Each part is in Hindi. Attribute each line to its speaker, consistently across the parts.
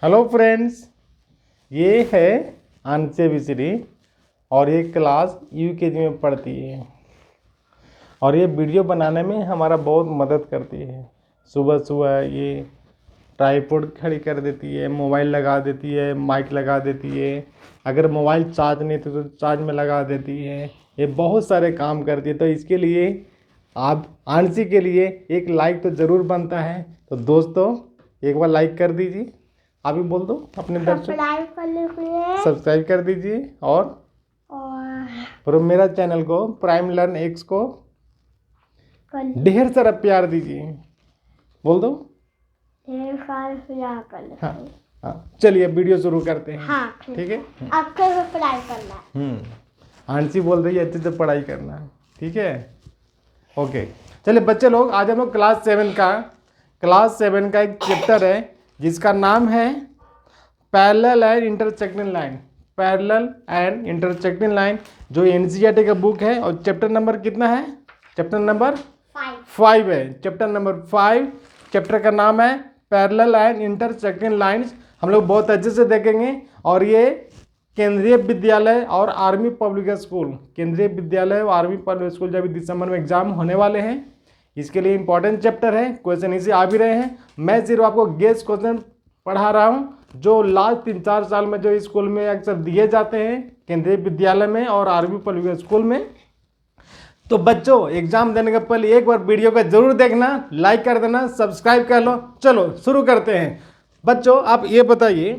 Speaker 1: हेलो फ्रेंड्स, ये है आंचे विसरी और ये क्लास यूकेजी में पढ़ती है और ये वीडियो बनाने में हमारा बहुत मदद करती है। सुबह सुबह ये ट्राइपॉड खड़ी कर देती है, मोबाइल लगा देती है, माइक लगा देती है। अगर मोबाइल चार्ज नहीं तो चार्ज में लगा देती है। ये बहुत सारे काम करती है, तो इसके लिए आप आंची के लिए एक लाइक तो ज़रूर बनता है। तो दोस्तों एक बार लाइक कर दीजिए। आप भी बोल दो अपने दर्शक, सब्सक्राइब कर दीजिए और मेरा चैनल को प्राइम लर्न एक्स को ढेर सारा प्यार दीजिए। बोल दो
Speaker 2: ढेर सारा प्यार कर।
Speaker 1: हाँ, चलिए वीडियो शुरू करते हैं।
Speaker 2: हाँ,
Speaker 1: ठीक है।
Speaker 2: आपको भी पढ़ाई करना है।
Speaker 1: आंची बोल रही है अच्छे से पढ़ाई करना है। ठीक है, ओके। चलिए बच्चे लोग, आज हम लोग क्लास 7 का एक चैप्टर है जिसका नाम है parallel and intersecting line. Parallel and intersecting line जो एनसीईआरटी का बुक है। और चैप्टर नंबर कितना है? चैप्टर नंबर 5 है। चैप्टर नंबर 5, चैप्टर का नाम है पैरेलल एंड इंटरसेक्टिंग लाइन्स। हम लोग बहुत अच्छे से देखेंगे। और ये केंद्रीय विद्यालय और आर्मी पब्लिक स्कूल, केंद्रीय विद्यालय और आर्मी पब्लिक स्कूल जब दिसंबर में एग्जाम होने वाले हैं, इसके लिए इंपॉर्टेंट चैप्टर है। क्वेश्चन इसी आ भी रहे हैं। मैं सिर्फ आपको गेस क्वेश्चन पढ़ा रहा हूँ जो लास्ट 3-4 साल में जो स्कूल में अक्सर दिए जाते हैं केंद्रीय विद्यालय में और आर्मी पब्लिक स्कूल में। तो बच्चों एग्जाम देने के पहले एक बार वीडियो को जरूर देखना, लाइक कर देना, सब्सक्राइब कर लो। चलो शुरू करते हैं। बच्चों आप ये बताइए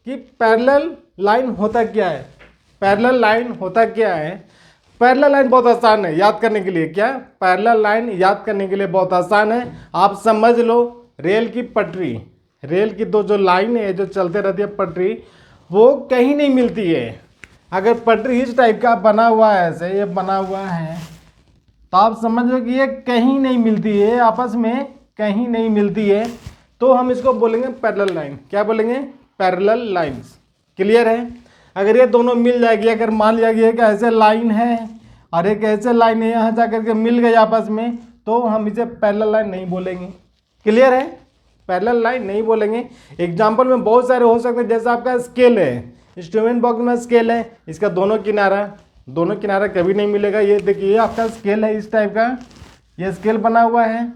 Speaker 1: कि पैरेलल लाइन होता क्या है? पैरेलल लाइन होता क्या है? पैरेलल लाइन बहुत आसान है याद करने के लिए। क्या पैरेलल लाइन याद करने के लिए बहुत आसान है। आप समझ लो, रेल की पटरी, रेल की दो जो लाइन है जो चलते रहती है पटरी, वो कहीं नहीं मिलती है। अगर पटरी इस टाइप का बना हुआ है, ऐसे ये बना हुआ है, तो आप समझ लो कि ये कहीं नहीं मिलती है, आपस में कहीं नहीं मिलती है। तो हम इसको बोलेंगे पैरेलल लाइन। क्या बोलेंगे? Parallel lines. क्लियर है? अगर ये दोनों मिल जाएगी, अगर मान लिया गया कि ऐसे लाइन है और एक ऐसे लाइन है, यहाँ जा करके मिल गई आपस में, तो हम इसे पैरेलल लाइन नहीं बोलेंगे। क्लियर है? पैरेलल लाइन नहीं बोलेंगे। एग्जाम्पल में बहुत सारे हो सकते हैं, जैसे आपका स्केल है, इंस्ट्रूमेंट बॉक्स में स्केल है, इसका दोनों किनारा कभी नहीं मिलेगा। ये देखिए आपका स्केल है इस टाइप का, ये स्केल बना हुआ है,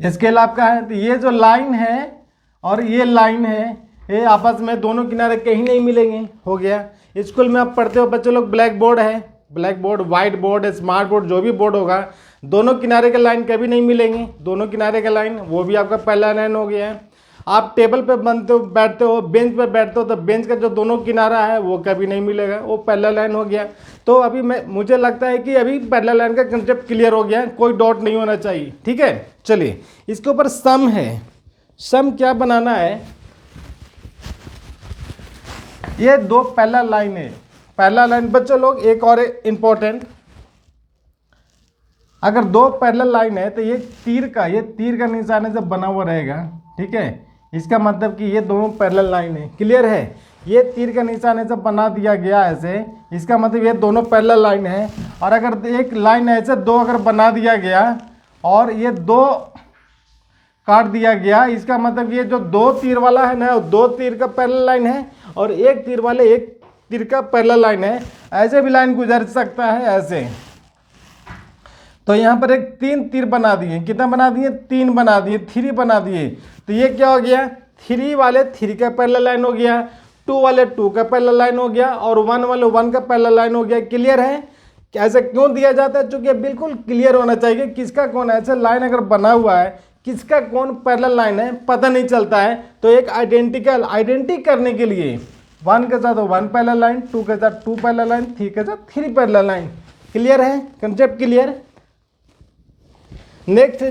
Speaker 1: स्केल आपका है। तो ये जो लाइन है और ये लाइन है, ये आपस में दोनों किनारे कहीं नहीं मिलेंगे। हो गया। स्कूल में आप पढ़ते हो बच्चे लोग, ब्लैक बोर्ड है, black board, white board, smart board, जो भी बोर्ड होगा, दोनों किनारे के लाइन कभी नहीं मिलेंगे। दोनों किनारे का लाइन, वो भी आपका पहला लाइन हो गया है। आप टेबल पे बैठते हो, बेंच पे बैठते हो, तो बेंच का जो दोनों किनारा है वो कभी नहीं मिलेगा, वो पहला लाइन हो गया। तो अभी मुझे लगता है कि अभी पहला लाइन का कंसेप्ट क्लियर हो गया, कोई डाउट नहीं होना चाहिए। ठीक है, चलिए इसके ऊपर सम है। सम क्या बनाना है? ये दो पहला लाइन है। पहला लाइन बच्चों लोग एक और इंपॉर्टेंट, अगर दो पैरेलल लाइन है तो ये तीर का निशान से बना हुआ रहेगा। ठीक है, इसका मतलब कि ये दोनों पैरेलल लाइन है। क्लियर है? ये तीर का निशान से बना दिया गया ऐसे, इसका मतलब ये दोनों पैरेलल लाइन है। और अगर एक लाइन ऐसे दो अगर बना दिया गया और ये दो काट दिया गया, इसका मतलब ये जो दो तीर वाला है ना, दो तीर का पैरेलल लाइन है, और एक तीर वाले एक तीर का पैरेलल लाइन है। ऐसे भी लाइन गुजर सकता है ऐसे। तो यहाँ पर एक 3 तीर बना दिए। कितना बना दिए? 3 बना दिए, 3 बना दिए। तो ये क्या हो गया? 3 वाले 3 का पैरेलल लाइन हो गया, 2 वाले 2 का पैरेलल लाइन हो गया, और 1 वाले 1 का पैरेलल लाइन हो गया। क्लियर है? ऐसे क्यों दिया जाता है? चूंकि बिल्कुल क्लियर होना चाहिए किसका कौन है। ऐसे लाइन अगर बना हुआ है, किसका कौन पैरेलल लाइन है पता नहीं चलता है। तो एक आइडेंटिटी करने के लिए 1 के साथ 1 पैरेलल लाइन, 2 के साथ 2 पैरेलल लाइन, 3 के साथ 3 पैरेलल लाइन। क्लियर है? Concept clear? नेक्स्ट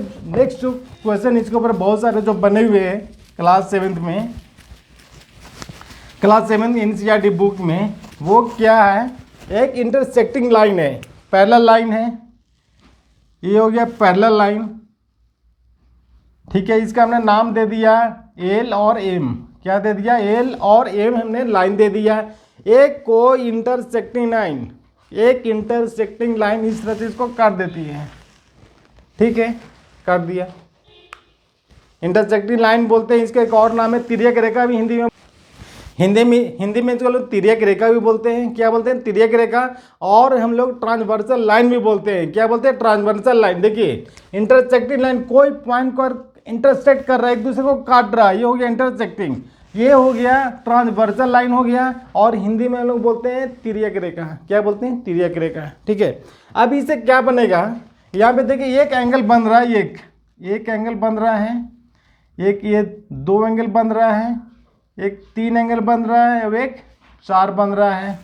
Speaker 1: क्वेश्चन, इसके ऊपर बहुत सारे जो बने हुए हैं क्लास 7 में, क्लास 7 एनसीईआरटी बुक में, वो क्या है? एक इंटरसेक्टिंग लाइन है, पैरेलल लाइन है। ये हो गया पैरेलल लाइन। ठीक है, इसका हमने नाम दे दिया एल और एम। क्या दे दिया? एल और एम हमने लाइन दे दिया। एक को इंटरसेक्टिंग लाइन, एक इंटरसेक्टिंग लाइन इस तरह से इसको काट देती है। ठीक है, काट दिया। इंटरसेक्टिंग लाइन बोलते हैं, इसका एक और नाम है तिर्यक रेखा भी हिंदी में इसको लोग तिर्यक रेखा भी बोलते हैं। क्या बोलते हैं? तिर्यक रेखा। और हम लोग ट्रांसवर्सल लाइन भी बोलते हैं। क्या बोलते हैं? Transversal line. देखिए इंटरसेक्टिंग लाइन कोई पॉइंट को इंटरसेक्ट कर रहा है, एक दूसरे को काट रहा है, ये हो गया इंटरसेक्टिंग। ये हो गया ट्रांसवर्सल लाइन हो गया, और हिंदी में हम लोग बोलते हैं तिर्यक रेखा। क्या बोलते हैं? तिर्यक रेखा। ठीक है, अब इससे क्या बनेगा? यहाँ पे देखिए एक एंगल बन रहा है, एक एंगल बन रहा है, एक ये 2 एंगल बन रहा है, एक 3 एंगल बन रहा है, अब एक 4 बन रहा है,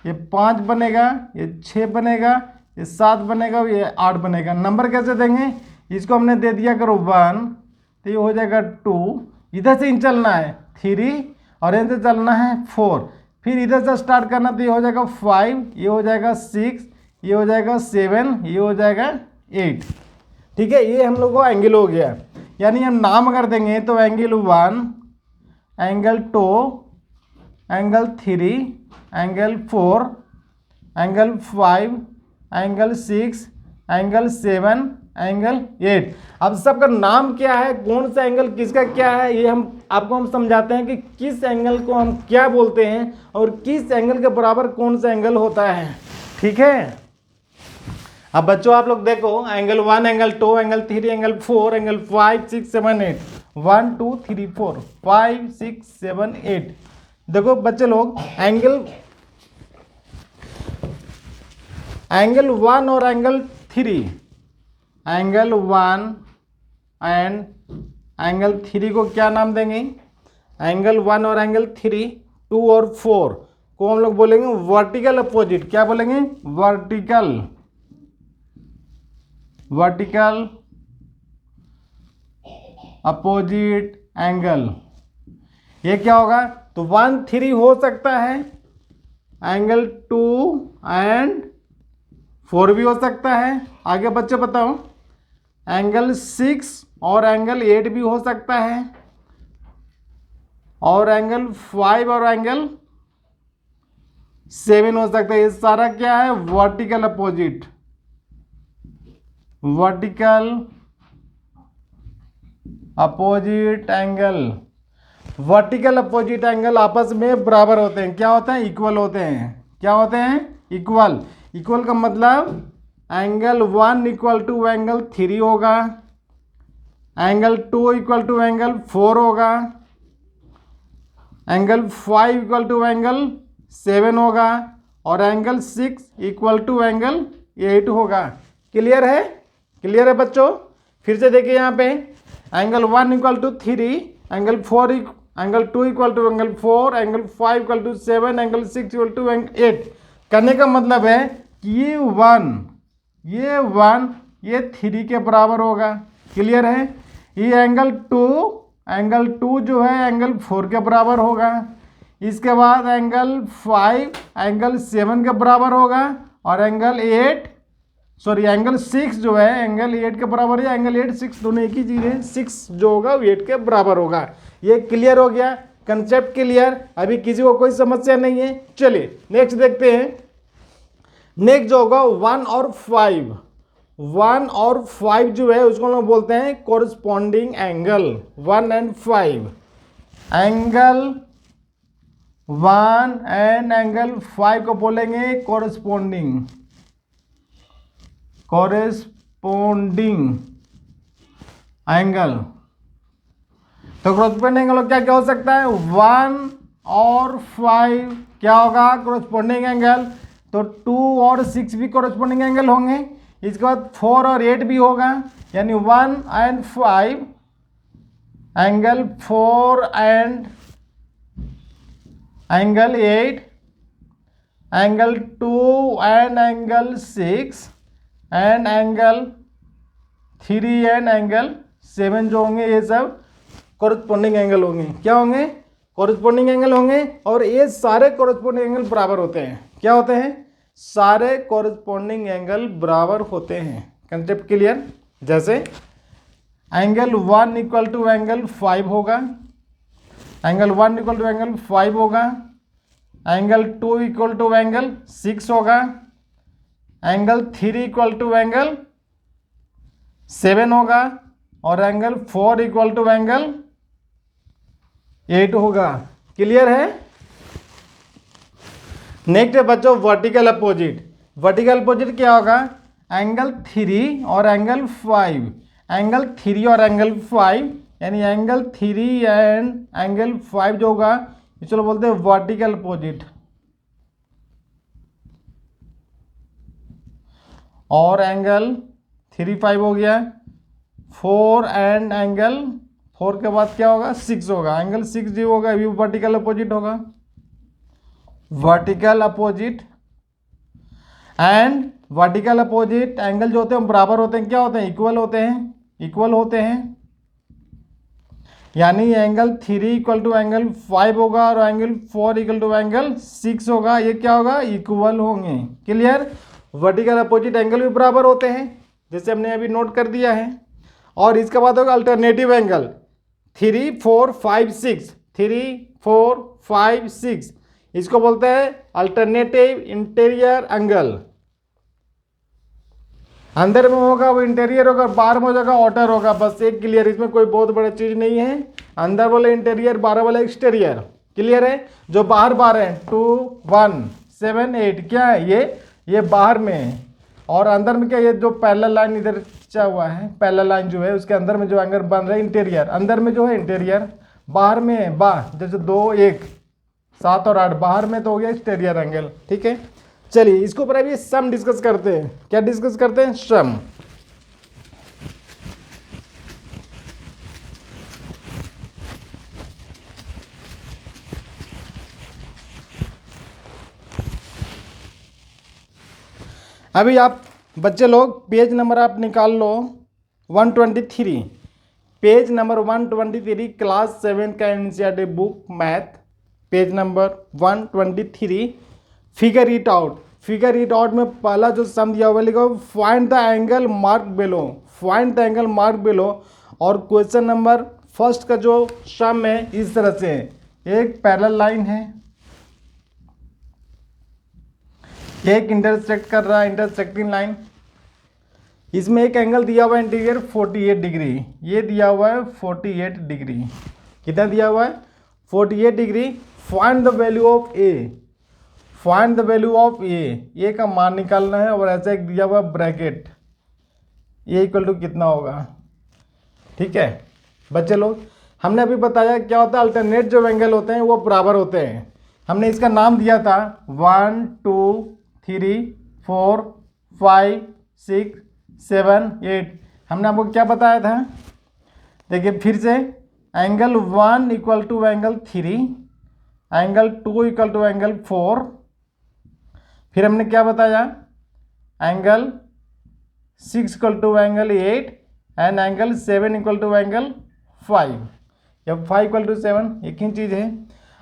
Speaker 1: ये 5 बनेगा, ये 6 बनेगा, ये 7 बनेगा, ये 8 बनेगा। नंबर कैसे देंगे? इसको हमने दे दिया करो 1, तो ये हो जाएगा 2, इधर से इन चलना है 3, और इधर से चलना है 4, फिर इधर से स्टार्ट करना, तो ये हो जाएगा 5, ये हो जाएगा 6, ये हो जाएगा 7, ये हो जाएगा 8। ठीक है, ये हम लोग को एंगल हो गया। यानी हम नाम अगर देंगे तो angle 1, angle 2, angle 3, angle 4, angle 5, angle 6, angle 7, angle 8। अब सबका नाम क्या है, कौन सा एंगल किसका क्या है, ये हम आपको समझाते हैं कि किस एंगल को हम क्या बोलते हैं और किस एंगल के बराबर कौन सा एंगल होता है। ठीक है, अब बच्चों आप लोग देखो, angle 1, angle 2, angle 3, angle 4, angle 5, 6, 7, 8, 1 2 3 4 5 6 7 8। देखो बच्चे लोग, एंगल 1 और एंगल 3, एंगल 1 एंड एंगल 3 को क्या नाम देंगे? एंगल 1 और एंगल 3, 2 और 4 को हम लोग बोलेंगे वर्टिकल अपोजिट। क्या बोलेंगे? Vertical opposite angle. ये क्या होगा? तो 1 3 हो सकता है, एंगल 2 एंड 4 भी हो सकता है। आगे बच्चे बताओ, एंगल 6 और एंगल 8 भी हो सकता है, और एंगल 5 और एंगल 7 हो सकता है। ये सारा क्या है? Vertical opposite angle. Vertical opposite angle आपस में बराबर होते हैं। क्या होते हैं? इक्वल होते हैं। क्या होते हैं? इक्वल का मतलब एंगल 1 इक्वल टू एंगल 3 होगा, एंगल 2 इक्वल टू एंगल 4 होगा, एंगल 5 इक्वल टू एंगल 7 होगा, और एंगल 6 इक्वल टू एंगल 8 होगा। क्लियर है? क्लियर है बच्चों? फिर से देखिए यहाँ पे, angle 1 equal to 3, angle 2 equal to angle 4, angle 5 equal to 7, angle 6 equal to angle 8। करने का मतलब है कि ये 1 ये 3 के बराबर होगा। क्लियर है? ये एंगल 2 जो है एंगल 4 के बराबर होगा। इसके बाद एंगल 5 एंगल 7 के बराबर होगा, और एंगल 6 जो है एंगल 8 के बराबर है। एंगल 8 6 दोनों एक ही चीज़ है, 6 जो होगा वो 8 के बराबर होगा। ये क्लियर हो गया, कंसेप्ट क्लियर। अभी किसी को कोई समस्या नहीं है। चलिए नेक्स्ट देखते हैं। नेक्स्ट जो होगा 1 और 5 जो है उसको हम लोग बोलते हैं corresponding angle. 1 and 5 angle 1 and angle 5 को बोलेंगे कोरस्पॉन्डिंग एंगल। तो कोरस्पॉन्डिंग एंगल क्या क्या हो सकता है? 1 और 5 क्या होगा? Corresponding angle. तो 2 और 6 भी कोरस्पॉन्डिंग एंगल होंगे। इसके बाद 4 और 8 भी होगा, यानी 1 and 5 angle 4 and angle 8, angle 2 and angle 6, and angle 3 and angle 7 जो होंगे ये सब कोरस्पॉन्डिंग एंगल होंगे। क्या होंगे? कोरस्पॉन्डिंग एंगल होंगे। और ये सारे कोरस्पॉन्डिंग एंगल बराबर होते हैं। क्या होते हैं? सारे कोरस्पॉन्डिंग एंगल बराबर होते हैं। Concept clear? जैसे एंगल 1 इक्वल टू एंगल 5 होगा, एंगल 1 इक्वल टू एंगल 5 होगा, एंगल 2 इक्वल टू एंगल 6 होगा, एंगल 3 इक्वल टू एंगल 7 होगा, और एंगल 4 इक्वल टू एंगल 8 होगा। क्लियर है। नेक्स्ट है बच्चों वर्टिकल अपोजिट। वर्टिकल अपोजिट क्या होगा, एंगल 3 और एंगल 5। एंगल 3 और एंगल 5 यानी एंगल 3 एंड एंगल 5 जो होगा चलो बोलते हैं वर्टिकल अपोजिट। और एंगल 3 5 हो गया। 4 एंड एंगल 4 के बाद क्या होगा 6 होगा। एंगल 6 जो होगा ये वर्टिकल अपोजिट होगा। Vertical opposite and vertical opposite angle जो होते हैं बराबर होते हैं, क्या होते हैं, इक्वल होते हैं। इक्वल होते हैं यानी एंगल 3 इक्वल टू एंगल 5 होगा और एंगल 4 इक्वल टू एंगल 6 होगा। ये क्या होगा, इक्वल होंगे। क्लियर। वर्टिकल अपोजिट एंगल भी बराबर होते हैं जैसे हमने अभी नोट कर दिया है। और इसके बाद होगा अल्टरनेटिव एंगल 3 4 5 6। 3 4 5 6 इसको बोलते हैं अल्टरनेटिव इंटीरियर एंगल। अंदर में होगा वो इंटीरियर होगा, बाहर में हो जाएगा आउटर होगा। बस एक क्लियर, इसमें कोई बहुत बड़ा चीज नहीं है। अंदर वाले इंटीरियर, बाहर वाला एक्सटीरियर। क्लियर है। जो बाहर बाहर है 2 1 7 8 क्या है ये बाहर में है। और अंदर में क्या, ये जो पैरेलल लाइन इधर खींचा हुआ है, पैरेलल लाइन जो है उसके अंदर में जो एंगल बन रहा है इंटीरियर। अंदर में जो है इंटीरियर, बाहर में है जैसे 2 1 7 और 8 बाहर में तो हो गया एक्सटीरियर एंगल। ठीक है। चलिए इसके ऊपर अभी सम डिस्कस करते हैं। क्या डिस्कस करते हैं, सम। अभी आप बच्चे लोग पेज नंबर आप निकाल लो 123। पेज नंबर 123 क्लास 7 का NCERT book math page number 123। Figure it out. Figure it out में पहला जो सम दिया हुआ लिखा find the angle mark below. Find the angle mark below. और क्वेश्चन नंबर फर्स्ट का जो सम है इस तरह से है। एक पैरेलल लाइन है, एक इंटरसेक्ट कर रहा है, इंटरसेक्टिंग लाइन। इसमें एक एंगल दिया हुआ है इंटीरियर 48 डिग्री। ये दिया हुआ है 48 डिग्री। कितना दिया हुआ है 48 degree. Find the value of A. Find the value of A का मान निकालना है। और ऐसा एक दिया हुआ ब्रैकेट ए इक्वल टू कितना होगा। ठीक है बच्चे लोग, हमने अभी बताया क्या होता है, अल्टरनेट जो एंगल होते हैं वो बराबर होते हैं। हमने इसका नाम दिया था 1 2 3 4 5 6 7 8। हमने आपको क्या बताया था, देखिए फिर से, angle 1 equal to angle 3, angle 2 equal to angle 4। फिर हमने क्या बताया, angle 6 equal to angle 8 and angle 7 equal to angle 5 या 5 इक्वल टू 7 एक ही चीज़ है।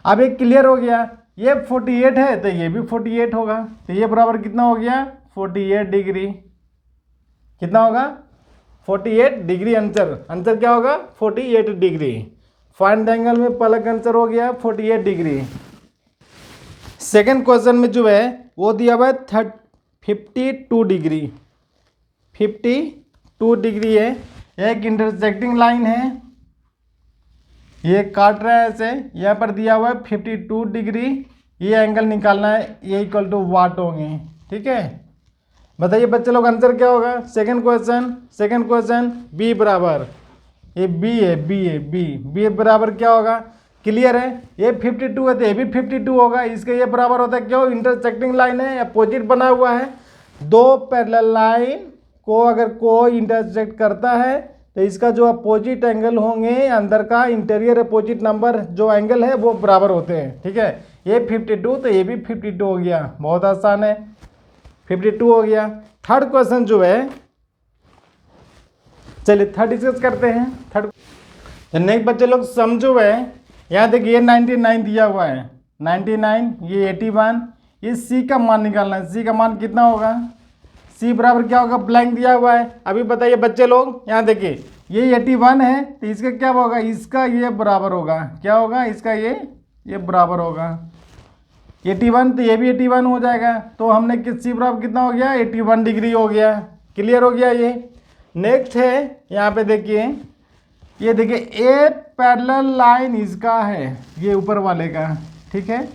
Speaker 1: अब एक क्लियर हो गया, ये 48 है तो ये भी 48 होगा। तो ये बराबर कितना हो गया 48 डिग्री। कितना होगा 48 डिग्री। आंसर क्या होगा 48 डिग्री। फाइंड द एंगल में पहला आंसर हो गया 48 डिग्री। सेकेंड क्वेश्चन में जो है वो दिया हुआ है 52 डिग्री। 52 डिग्री है। एक इंटरसेक्टिंग लाइन है, ये काट रहा है ऐसे। यहाँ पर दिया हुआ है 52 डिग्री। ये एंगल निकालना है, ये इक्वल टू वाट होंगे। ठीक है बताइए बच्चे लोग आंसर क्या होगा। सेकेंड क्वेश्चन बी बराबर, ये बी है, बी बराबर क्या होगा, क्लियर है। ये 52 है तो ये भी 52 होगा। इसके ये बराबर होता है, क्यों, इंटरसेक्टिंग लाइन है, अपोजिट बना हुआ है। दो पैरेलल लाइन को अगर कोई इंटरसेक्ट करता है तो इसका जो अपोजिट एंगल होंगे अंदर का, इंटीरियर अपोजिट नंबर जो एंगल है वो बराबर होते हैं। ठीक है, ये 52 तो ये भी 52 हो गया। बहुत आसान है, 52 हो गया। थर्ड क्वेश्चन जो है, चलिए थर्ड डिस्कस करते हैं। थर्ड नेक्स्ट बच्चे लोग समझो है, यहाँ देखिए 99 दिया हुआ है, 99, ये 81। ये सी का मान निकालना है। सी का मान कितना होगा, सी बराबर क्या होगा, ब्लैंक दिया हुआ है। अभी बताइए बच्चे लोग, यहाँ देखिए ये 81 है तो इसका क्या होगा, इसका ये बराबर होगा, क्या होगा, इसका ये बराबर होगा 81। तो ये भी 81 हो जाएगा। तो हमने सी बराबर कितना हो गया 81 डिग्री हो गया। क्लियर हो गया ये। नेक्स्ट है यहाँ पे देखिए ये देखिए ए पैरेलल लाइन इसका है, ये ऊपर वाले का, ठीक है।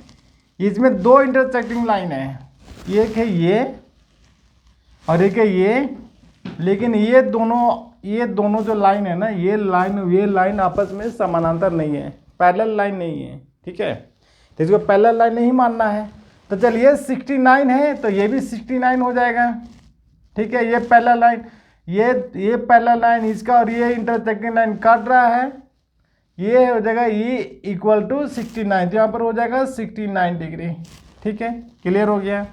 Speaker 1: इसमें दो इंटरसेक्टिंग लाइन है, एक है ये और एक है ये, लेकिन ये दोनों जो लाइन है ना, ये लाइन आपस में समानांतर नहीं है, पैरेलल लाइन नहीं है, ठीक है। तो इसको पैरेलल लाइन नहीं मानना है। तो चलिए 69 है तो ये भी 69 हो जाएगा, ठीक है। ये पैरेलल लाइन, ये पैरेलल लाइन इसका और ये इंटरसेक्टिंग लाइन काट रहा है, ये हो जाएगा ई इक्वल टू 69, तो यहाँ पर हो जाएगा 69 डिग्री, ठीक है। क्लियर हो गया।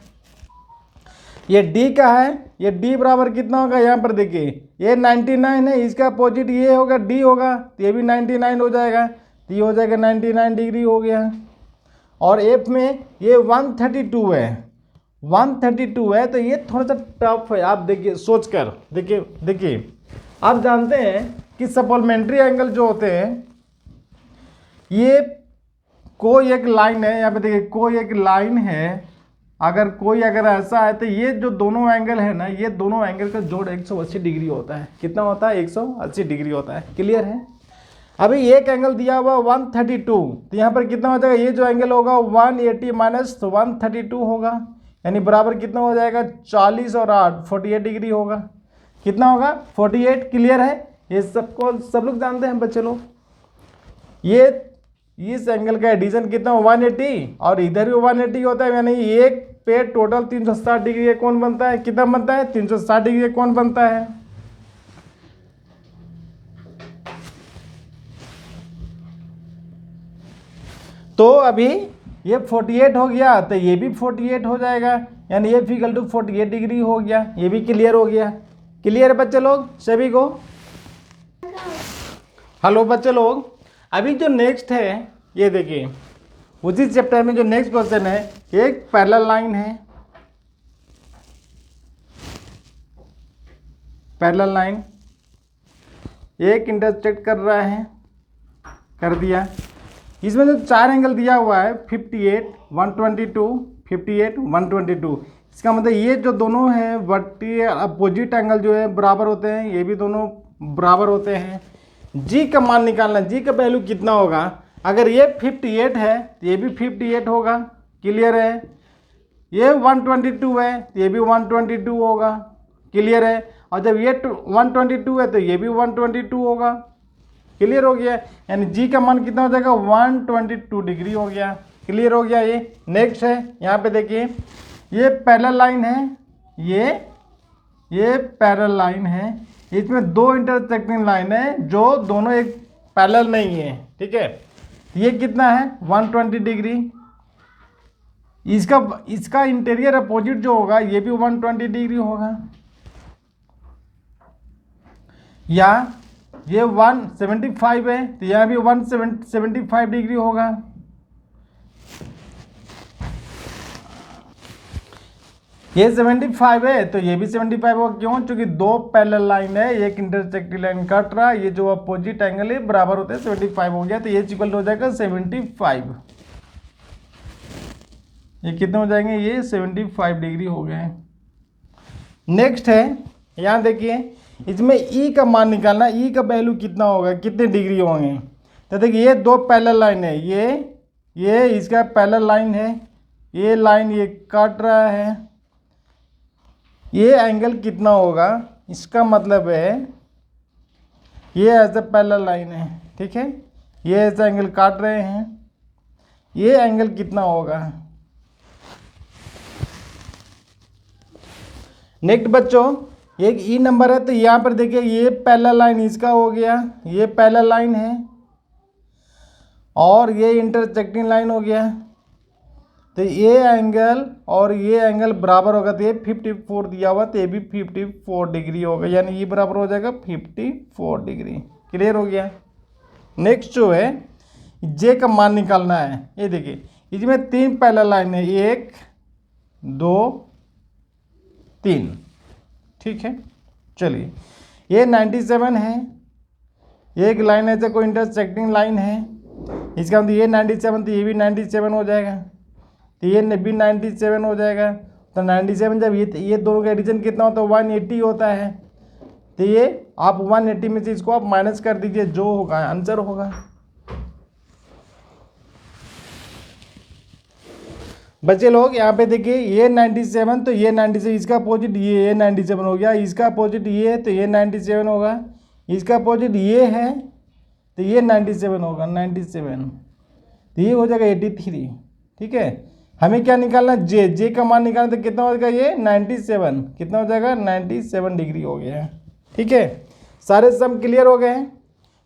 Speaker 1: ये डी का है, ये डी बराबर कितना होगा, यहाँ पर देखिए ये 99 है, इसका अपोजिट ये होगा डी होगा, तो ये भी 99 हो जाएगा, तो ये हो जाएगा 99 डिग्री हो गया। और एफ में ये 132 है, 132 है, तो ये थोड़ा सा टफ है। आप देखिए सोच कर देखिए आप जानते हैं कि सप्लीमेंट्री एंगल जो होते हैं, ये कोई एक लाइन है, यहाँ पे देखिए कोई एक लाइन है, अगर ऐसा है तो ये जो दोनों एंगल है ना, ये दोनों एंगल का जोड़ 180 डिग्री होता है। कितना होता है, 180 डिग्री होता है। क्लियर है। अभी एक एंगल दिया हुआ 132, तो यहाँ पर कितना हो जाएगा, ये जो एंगल होगा 180 माइनस 132 होगा, यानी बराबर कितना हो जाएगा, 40 और 8 48 डिग्री होगा। कितना होगा, 48। क्लियर है। ये सब लोग जानते हैं बच्चे लोग। ये इस एंगल का एडिशन कितना 180 और इधर भी 180 होता है, यानी एक पे टोटल 360 डिग्री का कोण बनता है। कितना बनता है, 360 डिग्री का कोण बनता है। तो अभी ये 48 हो गया, तो ये भी 48 हो जाएगा, यानी ये इक्वल टू 48 डिग्री हो गया। ये भी क्लियर हो गया। क्लियर है बच्चे लोग सभी को। हेलो बच्चे लोग, अभी जो नेक्स्ट है ये देखिए, उसी चैप्टर में जो नेक्स्ट क्वेश्चन है, एक पैरेलल लाइन है, पैरेलल लाइन एक इंटरसेक्ट कर रहा है, कर दिया। इसमें जो चार एंगल दिया हुआ है 58, 122, 58, 122, इसका मतलब ये जो दोनों हैं वर्टिकल अपोजिट एंगल जो है बराबर होते हैं, ये भी दोनों बराबर होते हैं। जी का मान निकालना, जी का वैल्यू कितना होगा। अगर ये 58 है तो ये भी 58 होगा। क्लियर है। ये 122 है तो ये भी 122 होगा। क्लियर है। और जब ये 122 है तो ये भी 122 होगा। क्लियर हो गया। यानी जी का मान कितना हो जाएगा, 122 डिग्री हो गया। क्लियर हो गया। ये नेक्स्ट है, यहाँ पे देखिए ये पैरेलल लाइन है, ये पैरेलल लाइन है, इसमें दो इंटरसेक्टिंग लाइन है जो दोनों एक पैरेलल नहीं है। ठीक है। ये कितना है 120 डिग्री। इसका इंटीरियर अपोजिट जो होगा ये भी 120 डिग्री होगा। या ये 175 है तो यहाँ भी 175 डिग्री होगा। ये 75 है तो ये भी 75 होगा। क्यों? क्योंकि दो पैरेलल लाइन है, एक इंटरसेक्टिंग लाइन कट रहा है, ये जो अपोजिट एंगल है बराबर होते हैं 75 हो गया, तो ये इक्वल हो जाएगा 75। ये कितने हो जाएंगे, ये 75 डिग्री हो गए। नेक्स्ट है, यहाँ देखिए इसमें ई का मान निकालना, ई का वैल्यू कितना होगा, कितने डिग्री होंगे। तो देखिए ये दो पैरेलल लाइन है, ये इसका पैरेलल लाइन है, ये लाइन ये काट रहा है, ये एंगल कितना होगा, इसका मतलब है ये ऐसे पैरेलल लाइन है। ठीक है। ये ऐसा एंगल काट रहे हैं, ये एंगल कितना होगा। नेक्स्ट बच्चों एक ई नंबर है, तो यहाँ पर देखिए ये पैरेलल लाइन इसका हो गया, ये पैरेलल लाइन है और ये इंटरसेक्टिंग लाइन हो गया, तो ये एंगल और ये एंगल बराबर होगा, तो ये 54 दिया हुआ तो ये भी 54 डिग्री होगा, यानी ये बराबर हो जाएगा 54 डिग्री। क्लियर हो गया। नेक्स्ट जो है जे का मान निकालना है। ये देखिए इसमें तीन पैरेलल लाइन है, 1 2 3। ठीक है। चलिए ये 97 है, एक लाइन ऐसे कोई इंटरसेक्टिंग लाइन है, इसका मतलब ये 97 तो ये भी 97 हो जाएगा, तो ये भी 97 हो जाएगा। तो 97 जब ये दोनों का एडिशन कितना होता है 180 होता है, तो ये आप 180 में से इसको आप माइनस कर दीजिए, जो होगा आंसर होगा। बच्चे लोग यहाँ पे देखिए, ये 97 तो ये 97, इसका अपोजिट ये 97 हो गया, इसका अपोजिट ये है तो ये 97 होगा, इसका अपोजिट ये है तो ये 97 होगा, 97 तो ये हो जाएगा 83। ठीक है, हमें क्या निकालना, जे का मान निकालना, तो कितना हो जाएगा ये 97, कितना हो जाएगा 97 डिग्री हो गया है। ठीक है, सारे सम क्लियर हो गए हैं।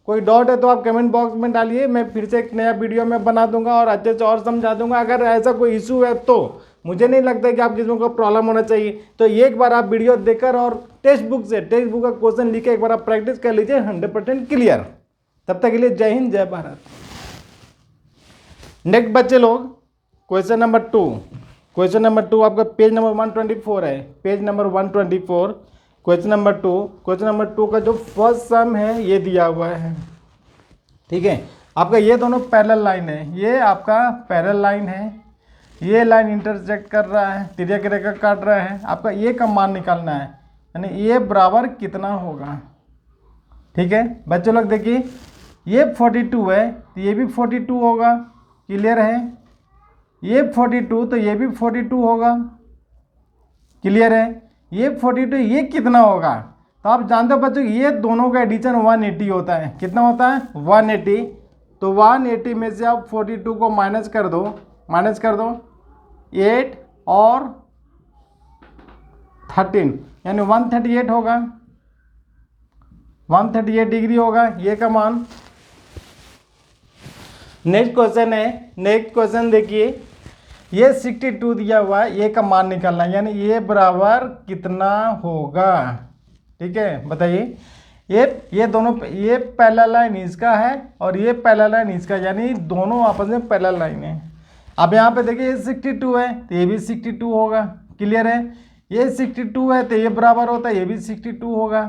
Speaker 1: कोई डाउट है तो आप कमेंट बॉक्स में डालिए, मैं फिर से एक नया वीडियो में बना दूंगा और अच्छे से और समझा दूंगा। अगर ऐसा कोई इशू है तो मुझे नहीं लगता कि आप किसी को प्रॉब्लम होना चाहिए, तो एक बार आप वीडियो देखकर और टेक्स्ट बुक का क्वेश्चन लिख के एक बार आप प्रैक्टिस कर लीजिए, 100% क्लियर। तब तक के लिए जय हिंद, जय भारत। नेक्स्ट बच्चे लोग, क्वेश्चन नंबर 2, क्वेश्चन नंबर 2 आपका पेज नंबर 124 है, page number 124, question number 2। Question number 2 का जो फर्स्ट सम है ये दिया हुआ है। ठीक है, आपका ये दोनों पैरेलल लाइन है, ये आपका पैरेलल लाइन है, ये लाइन इंटरसेक्ट कर रहा है, तिर्यक रेखा काट रहा है, आपका ये का मान निकालना है, यानी ये बराबर कितना होगा। ठीक है बच्चों लोग, देखिए ये 42 है तो ये भी 42 होगा, क्लियर है, ये 42 तो ये भी 42 होगा, क्लियर है, ये 42, ये कितना होगा। तो आप जानते हो बच्चों, ये दोनों का एडिशन 180 होता है, कितना होता है 180। तो 180 में से आप 42 को माइनस कर दो, 8 और 13, यानी 138 होगा, 138 डिग्री होगा ये का मान। नेक्स्ट क्वेश्चन है, नेक्स्ट क्वेश्चन देखिए, ये 62 दिया हुआ है, ये का मान निकालना है, यानी ये बराबर कितना होगा। ठीक है बताइए, ये दोनों, ये पैरेलल लाइन इसका है और ये पैरेलल लाइन इसका, यानी दोनों आपस में पैरेलल लाइन है। अब यहाँ पे देखिए, ये 62 है तो ये भी 62 होगा, क्लियर है, ये 62 है तो ये बराबर होता है, ये भी 62 होगा,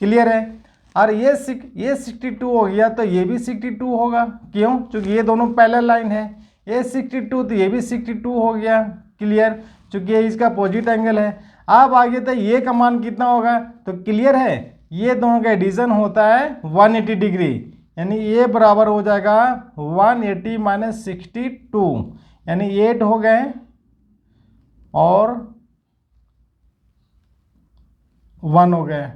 Speaker 1: क्लियर है, और ये 62 हो गया तो ये भी 62 होगा, क्यों, क्योंकि ये दोनों पैरेलल लाइन है, ये 62 तो ये भी 62 हो गया, क्लियर, क्योंकि ये इसका अपोजिट एंगल है। अब आगे तो ये का मान कितना होगा, तो क्लियर है, ये दोनों का एडिशन होता है 180 डिग्री, यानी ये बराबर हो जाएगा 180 माइनस 62, यानी 8 हो गए और 1 हो गए,